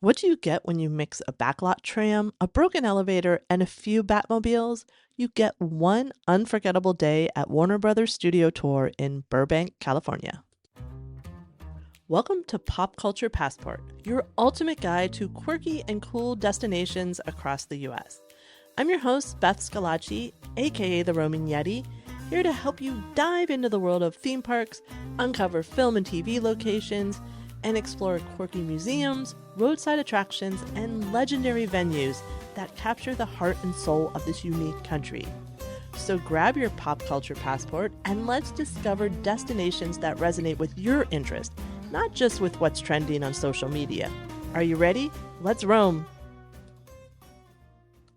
What do you get when you mix a backlot tram, a broken elevator, and a few Batmobiles? You get one unforgettable day at Warner Brothers Studio Tour in Burbank, California. Welcome to Pop Culture Passport, your ultimate guide to quirky and cool destinations across the US. I'm your host, Beth Scalacci, aka the Roman Yeti, here to help you dive into the world of theme parks, uncover film and TV locations, and explore quirky museums, roadside attractions, and legendary venues that capture the heart and soul of this unique country. So grab your pop culture passport and let's discover destinations that resonate with your interest, not just with what's trending on social media. Are you ready? Let's roam!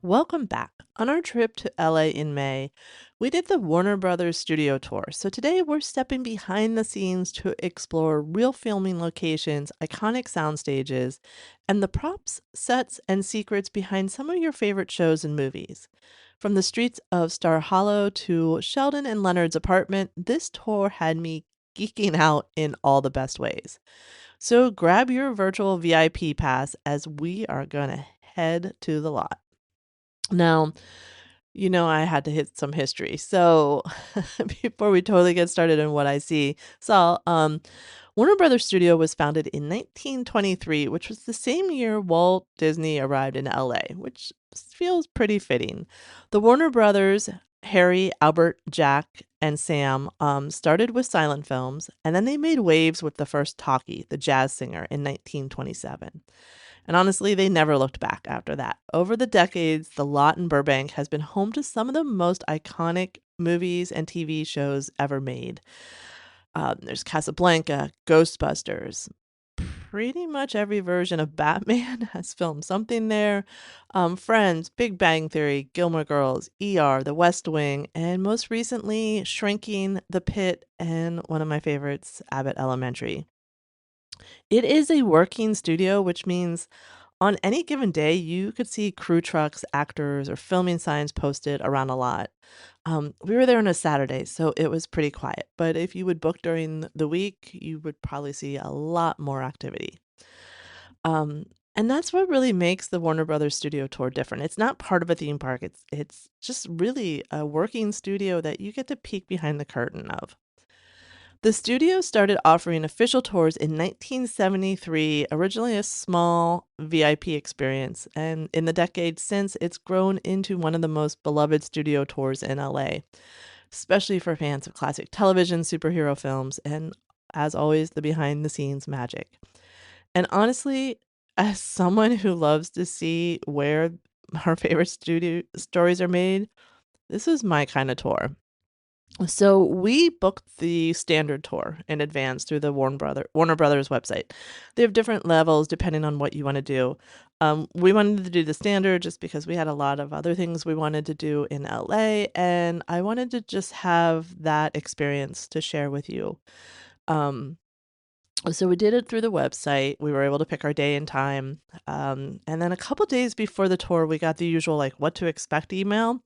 Welcome back. On our trip to LA in May, we did the Warner Brothers Studio Tour. So today we're stepping behind the scenes to explore real filming locations, iconic sound stages, and the props, sets, and secrets behind some of your favorite shows and movies. From the streets of Star Hollow to Sheldon and Leonard's apartment, this tour had me geeking out in all the best ways. So grab your virtual VIP pass as we are going to head to the lot. Now, I had to hit some history. So before we totally get started on what I saw, Warner Brothers Studio was founded in 1923, which was the same year Walt Disney arrived in LA, which feels pretty fitting. The Warner Brothers, Harry, Albert, Jack, and Sam, started with silent films, and then they made waves with the first talkie, The Jazz Singer, in 1927. And honestly, they never looked back after that. Over the decades, the lot in Burbank has been home to some of the most iconic movies and TV shows ever made. There's Casablanca, Ghostbusters. Pretty much every version of Batman has filmed something there. Friends, Big Bang Theory, Gilmore Girls, ER, The West Wing, and most recently, Shrinking, The Pit, and one of my favorites, Abbott Elementary. It is a working studio, which means on any given day, you could see crew trucks, actors, or filming signs posted around a lot. We were there on a Saturday, so it was pretty quiet. But if you would book during the week, you would probably see a lot more activity. And that's what really makes the Warner Brothers Studio Tour different. It's not part of a theme park. It's just really a working studio that you get to peek behind the curtain of. The studio started offering official tours in 1973, originally a small VIP experience, and in the decades since, it's grown into one of the most beloved studio tours in LA, especially for fans of classic television, superhero films, and as always, the behind the scenes magic. And honestly, as someone who loves to see where our favorite studio stories are made, this is my kind of tour. So we booked the standard tour in advance through the Warner Brothers website. They have different levels depending on what you want to do. We wanted to do the standard just because we had a lot of other things we wanted to do in LA, and I wanted to just have that experience to share with you. So we did it through the website. We were able to pick our day and time. And then a couple days before the tour, we got the usual like what to expect email,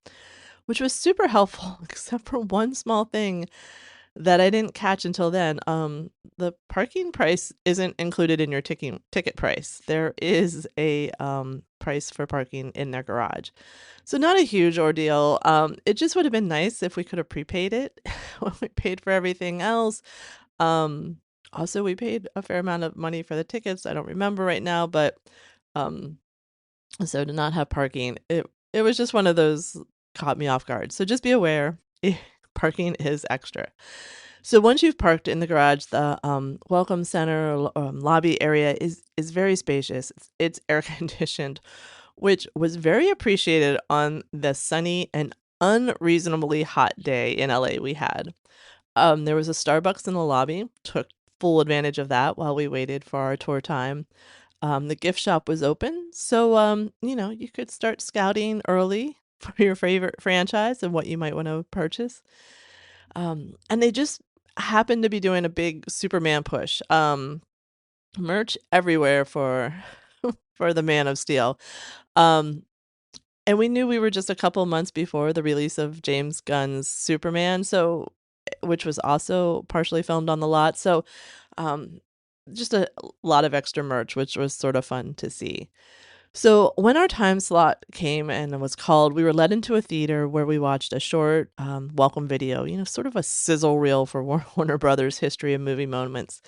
which was super helpful, except for one small thing that I didn't catch until then. The parking price isn't included in your ticket price. There is a price for parking in their garage. So not a huge ordeal. It just would have been nice if we could have prepaid it when we paid for everything else. Also, we paid a fair amount of money for the tickets. I don't remember right now, but so to not have parking, it was just one of those caught me off guard. So just be aware, parking is extra. So once you've parked in the garage, the welcome center lobby area is very spacious. It's air conditioned, which was very appreciated on the sunny and unreasonably hot day in LA we had. There was a Starbucks in the lobby. Took full advantage of that while we waited for our tour time. The gift shop was open, so you could start scouting early for your favorite franchise and what you might want to purchase. And they just happened to be doing a big Superman push. Merch everywhere for for the Man of Steel. And we knew we were just a couple months before the release of James Gunn's Superman, which was also partially filmed on the lot. So just a lot of extra merch, which was sort of fun to see. So when our time slot came and it was called, we were led into a theater where we watched a short welcome video, sort of a sizzle reel for Warner Brothers history of movie moments.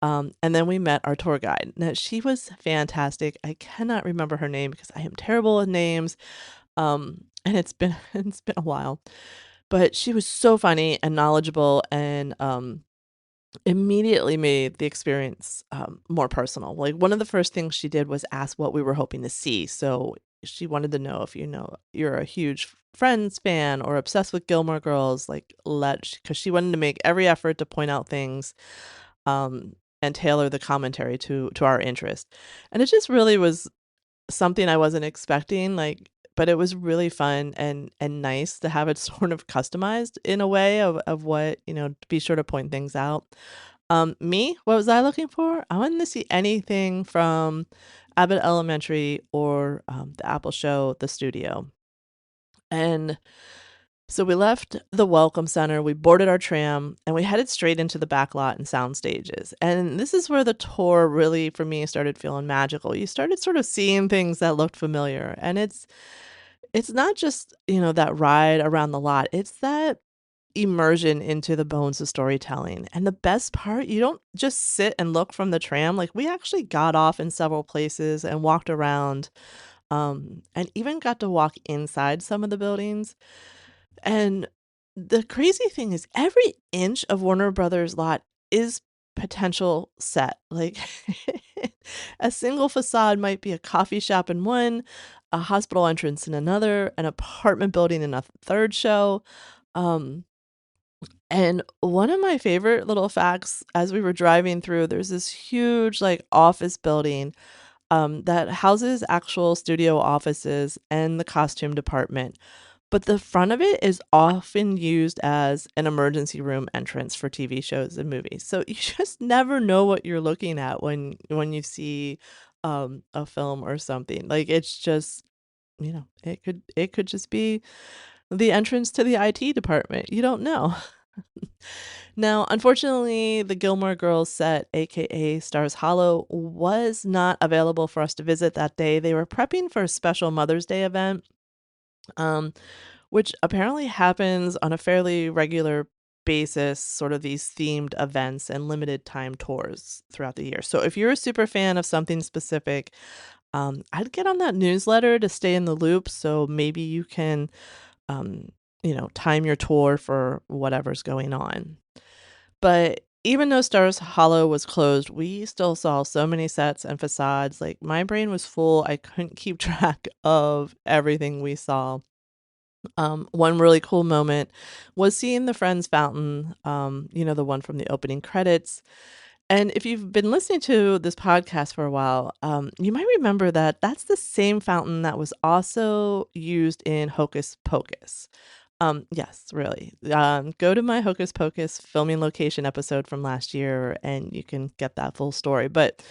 And then we met our tour guide. Now, she was fantastic. I cannot remember her name because I am terrible with names. And it's been it's been a while. But she was so funny and knowledgeable and immediately made the experience more personal. Like one of the first things she did was ask what we were hoping to see. So she wanted to know if you're a huge Friends fan or obsessed with Gilmore Girls, like because she wanted to make every effort to point out things um, and tailor the commentary to our interest. And it just really was something I wasn't expecting, like, but it was really fun and nice to have it sort of customized in a way of what, to be sure to point things out. What was I looking for? I wanted to see anything from Abbott Elementary or the Apple Show, the studio. And so we left the Welcome Center, we boarded our tram, and we headed straight into the backlot and sound stages. And this is where the tour really, for me, started feeling magical. You started sort of seeing things that looked familiar. And it's not just, that ride around the lot. It's that immersion into the bones of storytelling. And the best part, you don't just sit and look from the tram. Like we actually got off in several places and walked around, and even got to walk inside some of the buildings. And the crazy thing is every inch of Warner Brothers lot is potential set. Like a single facade might be a coffee shop in one, a hospital entrance in another, an apartment building in a third show. Um, and one of my favorite little facts as we were driving through, there's this huge like office building that houses actual studio offices and the costume department. But the front of it is often used as an emergency room entrance for TV shows and movies. So you just never know what you're looking at when you see a film or something. Like it's just, it could just be the entrance to the IT department. You don't know. Now, unfortunately, the Gilmore Girls set, aka Stars Hollow, was not available for us to visit that day. They were prepping for a special Mother's Day event, um, which apparently happens on a fairly regular basis, sort of these themed events and limited time tours throughout the year. So if you're a super fan of something specific, I'd get on that newsletter to stay in the loop. So maybe you can, um, time your tour for whatever's going on. But even though Stars Hollow was closed, we still saw so many sets and facades. Like my brain was full. I couldn't keep track of everything we saw. One really cool moment was seeing the Friends fountain, the one from the opening credits. And if you've been listening to this podcast for a while, you might remember that that's the same fountain that was also used in Hocus Pocus. Yes, really. Go to my Hocus Pocus filming location episode from last year and you can get that full story. But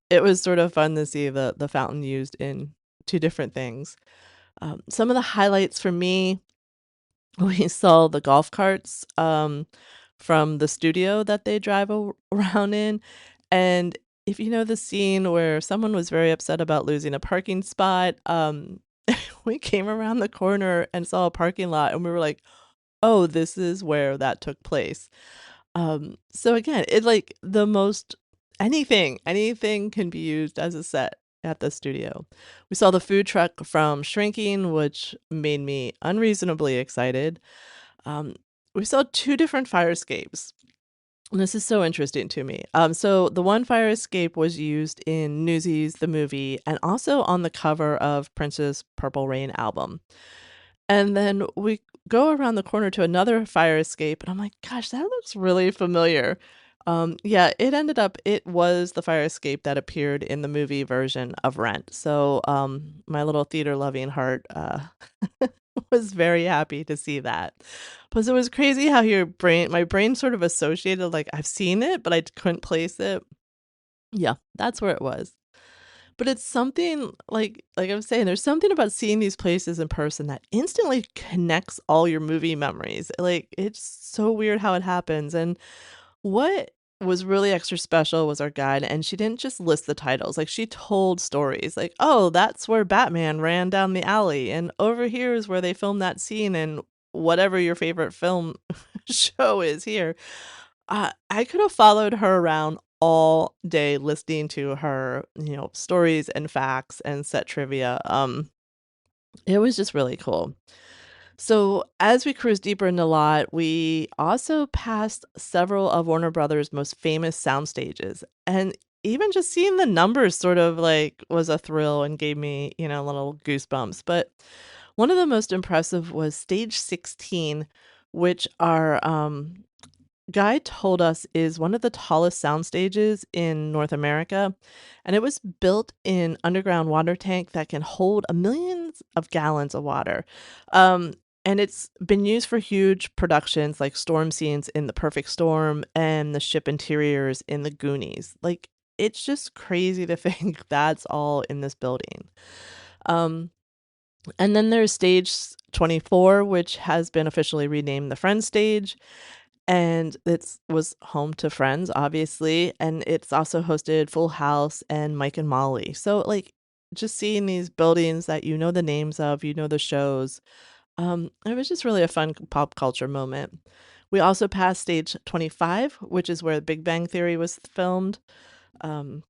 it was sort of fun to see the fountain used in two different things. Some of the highlights for me, we saw the golf carts from the studio that they drive around in. And if you know the scene where someone was very upset about losing a parking spot, we came around the corner and saw a parking lot and we were like, oh, this is where that took place. So again, it like the most anything can be used as a set at the studio. We saw the food truck from Shrinking, which made me unreasonably excited. Um, we saw two different fire escapes. And this is so interesting to me. So the one fire escape was used in Newsies, the movie, and also on the cover of Prince's Purple Rain album. And then we go around the corner to another fire escape, and I'm like, gosh, that looks really familiar. Yeah, it was the fire escape that appeared in the movie version of Rent. So my little theater loving heart was very happy to see that. Plus, it was crazy how my brain sort of associated, like, I've seen it, but I couldn't place it. Yeah, that's where it was. But it's something like I was saying, there's something about seeing these places in person that instantly connects all your movie memories. Like, it's so weird how it happens. And what was really extra special was our guide, and she didn't just list the titles, like, she told stories, like, "Oh, that's where Batman ran down the alley, and over here is where they filmed that scene in whatever your favorite film show is here." I could have followed her around all day listening to her, stories and facts and set trivia. It was just really cool. So, as we cruised deeper into the lot, we also passed several of Warner Brothers' most famous sound stages. And even just seeing the numbers sort of like was a thrill and gave me, little goosebumps. But one of the most impressive was stage 16, which our guide told us is one of the tallest sound stages in North America, and it was built in underground water tank that can hold a millions of gallons of water. Um, and it's been used for huge productions like storm scenes in The Perfect Storm and the ship interiors in The Goonies. Like, it's just crazy to think that's all in this building. Um, and then there's stage 24, which has been officially renamed the Friends stage, and it's was home to Friends, obviously, and it's also hosted Full House and Mike and Molly. So, like, just seeing these buildings that you know the names of, you know the shows, it was just really a fun pop culture moment. We also passed stage 25, which is where The Big Bang Theory was filmed, um,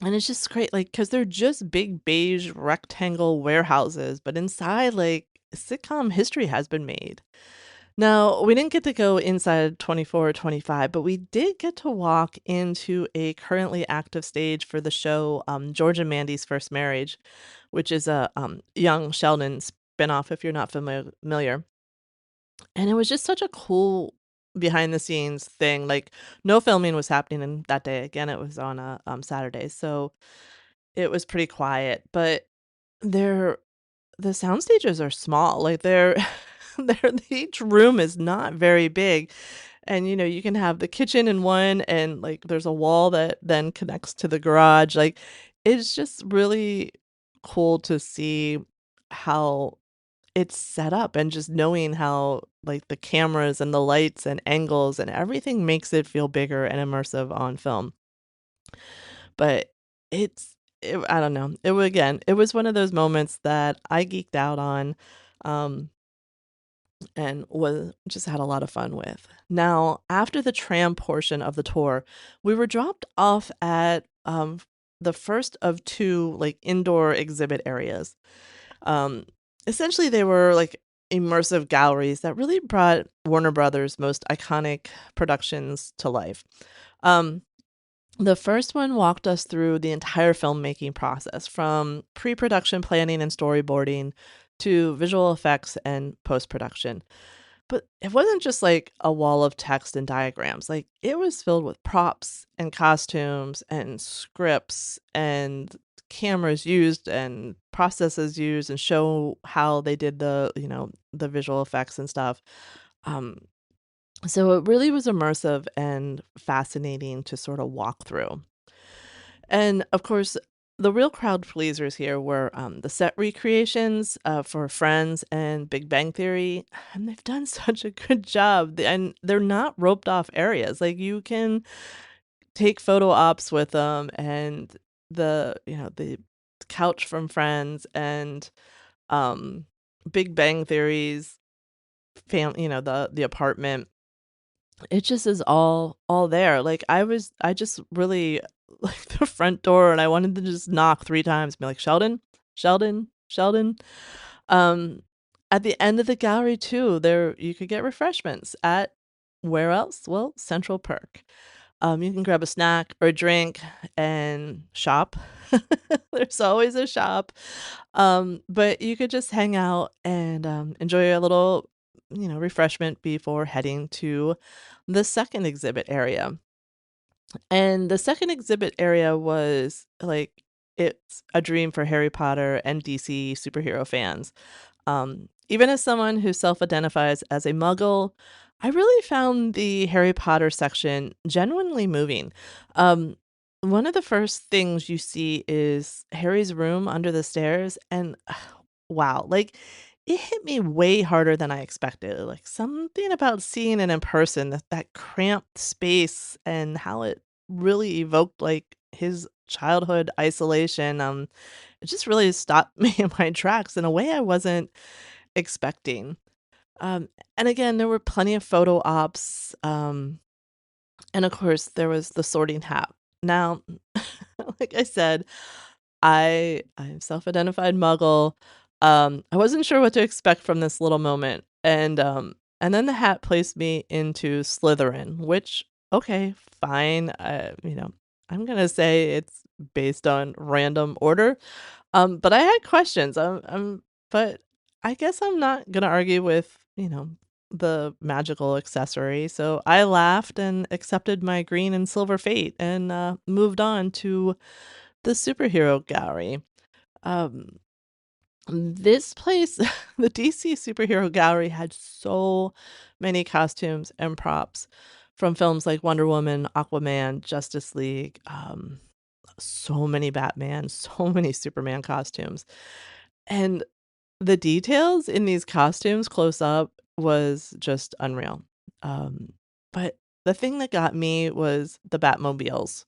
and it's just great, like, because 'cause they're just big beige rectangle warehouses, but inside, like, sitcom history has been made. Now, we didn't get to go inside 24 or 25, but we did get to walk into a currently active stage for the show, George and Mandy's First Marriage, which is a, young Sheldon spinoff if you're not familiar. And it was just such a cool behind the scenes thing. Like, no filming was happening in that day. Again, it was on a Saturday, so it was pretty quiet. But they're the sound stages are small. Like, they're each room is not very big. And you can have the kitchen in one, and like there's a wall that then connects to the garage. Like, it's just really cool to see how it's set up, and just knowing how like the cameras and the lights and angles and everything makes it feel bigger and immersive on film. But I don't know. It was one of those moments that I geeked out on. Um and was just had a lot of fun with. Now, after the tram portion of the tour, we were dropped off at the first of two like indoor exhibit areas. Um Essentially they were like immersive galleries that really brought Warner Brothers' most iconic productions to life. Um the first one walked us through the entire filmmaking process, from pre-production planning and storyboarding to visual effects and post-production. But it wasn't just like a wall of text and diagrams. Like, it was filled with props and costumes and scripts and cameras used and processes used, and show how they did the visual effects and stuff. Um so it really was immersive and fascinating to sort of walk through. And of course, the real crowd pleasers here were the set recreations for Friends and Big Bang Theory, and they've done such a good job. And they're not roped off areas. Like, you can take photo ops with them, and the couch from Friends and um, Big Bang Theory's the apartment. It just is all there. Like, I just really like the front door, and I wanted to just knock 3 times, be like, "Sheldon? Sheldon? Sheldon?" Um, at the end of the gallery too, there you could get refreshments at where else? Well, Central Perk. You can grab a snack or a drink and shop. There's always a shop. But you could just hang out and, enjoy a little, refreshment before heading to the second exhibit area. And the second exhibit area was like it's a dream for Harry Potter and DC superhero fans. Even as someone who self-identifies as a muggle, I really found the Harry Potter section genuinely moving. Um, One of the first things you see is Harry's room under the stairs, and wow, like it hit me way harder than I expected. Like something about seeing it in person, that cramped space and how it really evoked like his childhood isolation. It just really stopped me in my tracks in a way I wasn't expecting. Um, and again, there were plenty of photo ops. And of course, there was the sorting hat. Now, like I said, I'm self-identified muggle. I wasn't sure what to expect from this little moment, and then the hat placed me into Slytherin, which okay, fine. I'm gonna say it's based on random order. But I had questions. But I guess I'm not gonna argue with the magical accessory. So I laughed and accepted my green and silver fate and moved on to the superhero gallery. Um, this place, the DC Superhero Gallery, had so many costumes and props from films like Wonder Woman, Aquaman, Justice League, so many Batman, so many Superman costumes. And the details in these costumes close up was just unreal. Um, but the thing that got me was the Batmobiles.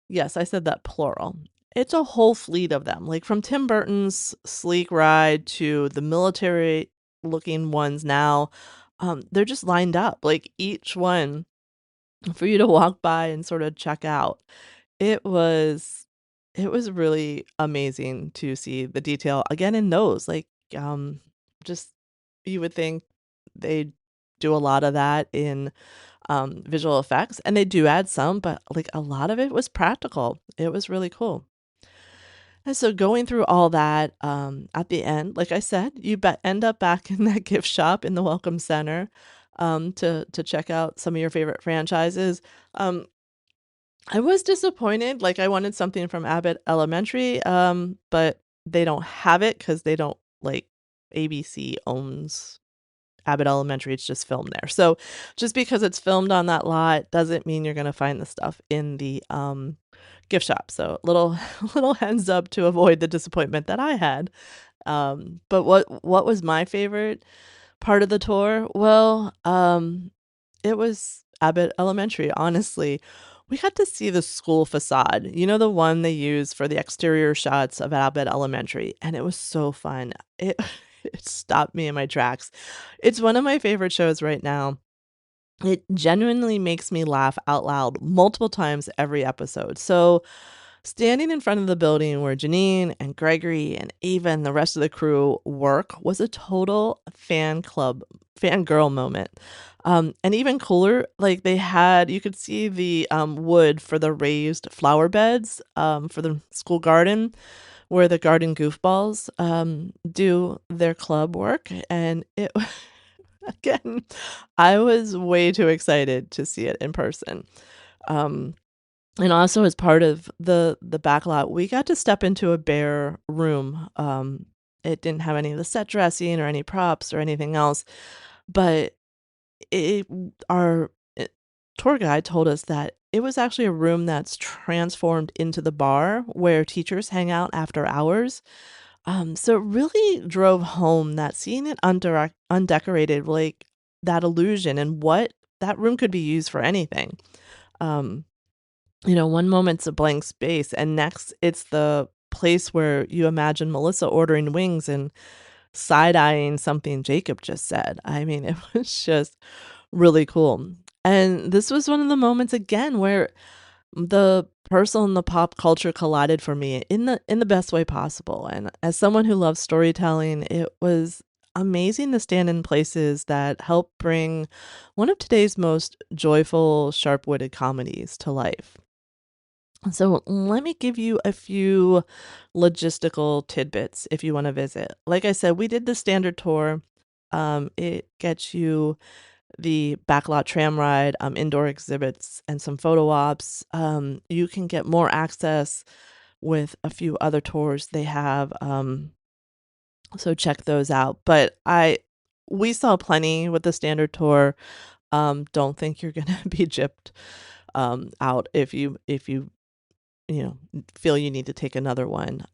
Yes, I said that plural. It's a whole fleet of them, like from Tim Burton's sleek ride to the military looking ones now. They're just lined up, like each one for you to walk by and sort of check out. It was it was really amazing to see the detail again in those. Um, just you would think they do a lot of that in visual effects, and they do add some, but like a lot of it was practical. It was really cool. And so going through all that, at the end, like I said, end up back in that gift shop in the Welcome Center to check out some of your favorite franchises. Um, I was disappointed. Like I wanted something from Abbott Elementary, but they don't have it because they don't like ABC owns Abbott Elementary. It's just filmed there. So just because it's filmed on that lot doesn't mean you're gonna find the stuff in the gift shop. So little little hands up to avoid the disappointment that I had. But what was my favorite part of the tour? Well, it was Abbott Elementary, honestly. We got to see the school facade, the one they use for the exterior shots of Abbott Elementary, and it was so fun. It it stopped me in my tracks. It's one of my favorite shows right now. It genuinely makes me laugh out loud multiple times every episode. So, standing in front of the building where Janine and Gregory and even the rest of the crew work was a total fangirl moment. And even cooler, like you could see the wood for the raised flower beds for the school garden where the garden goofballs do their club work. And it, again, I was way too excited to see it in person. Um, and also as part of the backlot, we got to step into a bare room. It didn't have any of the set dressing or any props or anything else, but it our tour guide told us that it was actually a room that's transformed into the bar where teachers hang out after hours. So it really drove home that seeing it undecorated, like that illusion and what that room could be used for anything. Um, one moment's a blank space, and next it's the place where you imagine Melissa ordering wings and side eyeing something Jacob just said. I mean, it was just really cool. And this was one of the moments again where the personal and the pop culture collided for me in the best way possible. And as someone who loves storytelling, it was amazing to stand in places that help bring one of today's most joyful, sharp-witted comedies to life. So let me give you a few logistical tidbits if you want to visit. Like I said, we did the standard tour. It gets you the backlot tram ride, indoor exhibits, and some photo ops. You can get more access with a few other tours they have. So check those out. But we saw plenty with the standard tour. Don't think you're gonna be gypped out if you feel you need to take another one.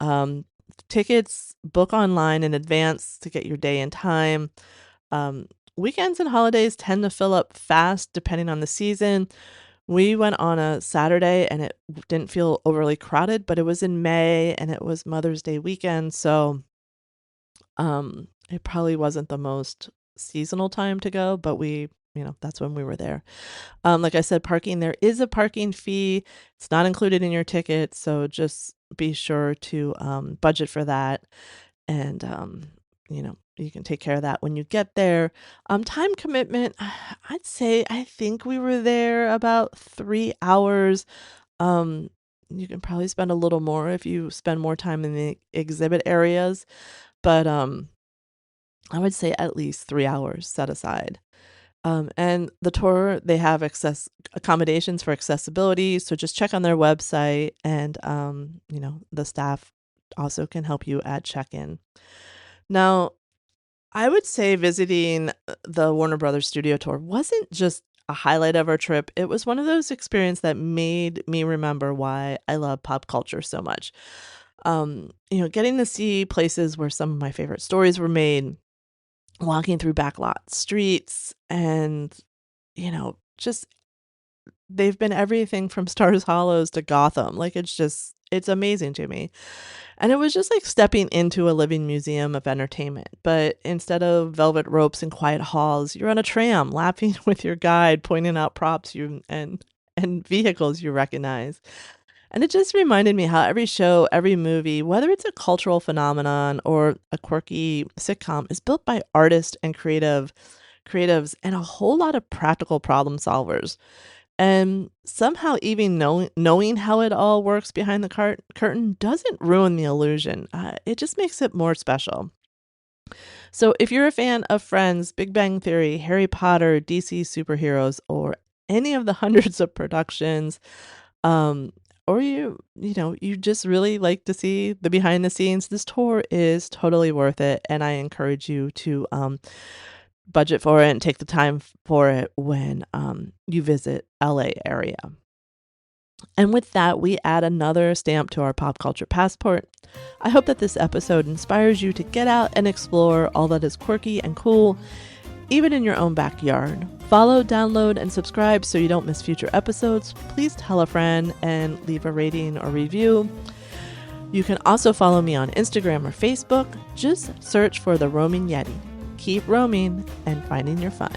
Tickets, book online in advance to get your day and time. Weekends and holidays tend to fill up fast depending on the season. We went on a Saturday and it didn't feel overly crowded, but it was in May and it was Mother's Day weekend, so it probably wasn't the most seasonal time to go, but that's when we were there. Like I said, parking, there is a parking fee. It's not included in your ticket, so just be sure to budget for that. And, you can take care of that when you get there. Time commitment, I think we were there about 3 hours. You can probably spend a little more if you spend more time in the exhibit areas, but I would say at least 3 hours set aside. And the tour, they have accommodations for accessibility. So just check on their website and, the staff also can help you at check-in. Now, I would say visiting the Warner Brothers studio tour wasn't just a highlight of our trip. It was one of those experiences that made me remember why I love pop culture so much. Getting to see places where some of my favorite stories were made, walking through Backlot streets, and just they've been everything from Stars Hollows to Gotham. Like it's amazing to me. And it was just like stepping into a living museum of entertainment. But instead of velvet ropes and quiet halls, you're on a tram laughing with your guide, pointing out props and vehicles you recognize. And it just reminded me how every show, every movie, whether it's a cultural phenomenon or a quirky sitcom, is built by artists and creatives and a whole lot of practical problem solvers. And somehow even knowing how it all works behind the curtain doesn't ruin the illusion. It just makes it more special. So if you're a fan of Friends, Big Bang Theory, Harry Potter, DC superheroes, or any of the hundreds of productions, or you just really like to see the behind the scenes, this tour is totally worth it. And I encourage you to budget for it and take the time for it when you visit LA area. And with that, we add another stamp to our pop culture passport. I hope that this episode inspires you to get out and explore all that is quirky and cool, even in your own backyard. Follow, download, and subscribe so you don't miss future episodes. Please tell a friend and leave a rating or review. You can also follow me on Instagram or Facebook. Just search for The Roaming Yeti. Keep roaming and finding your fun.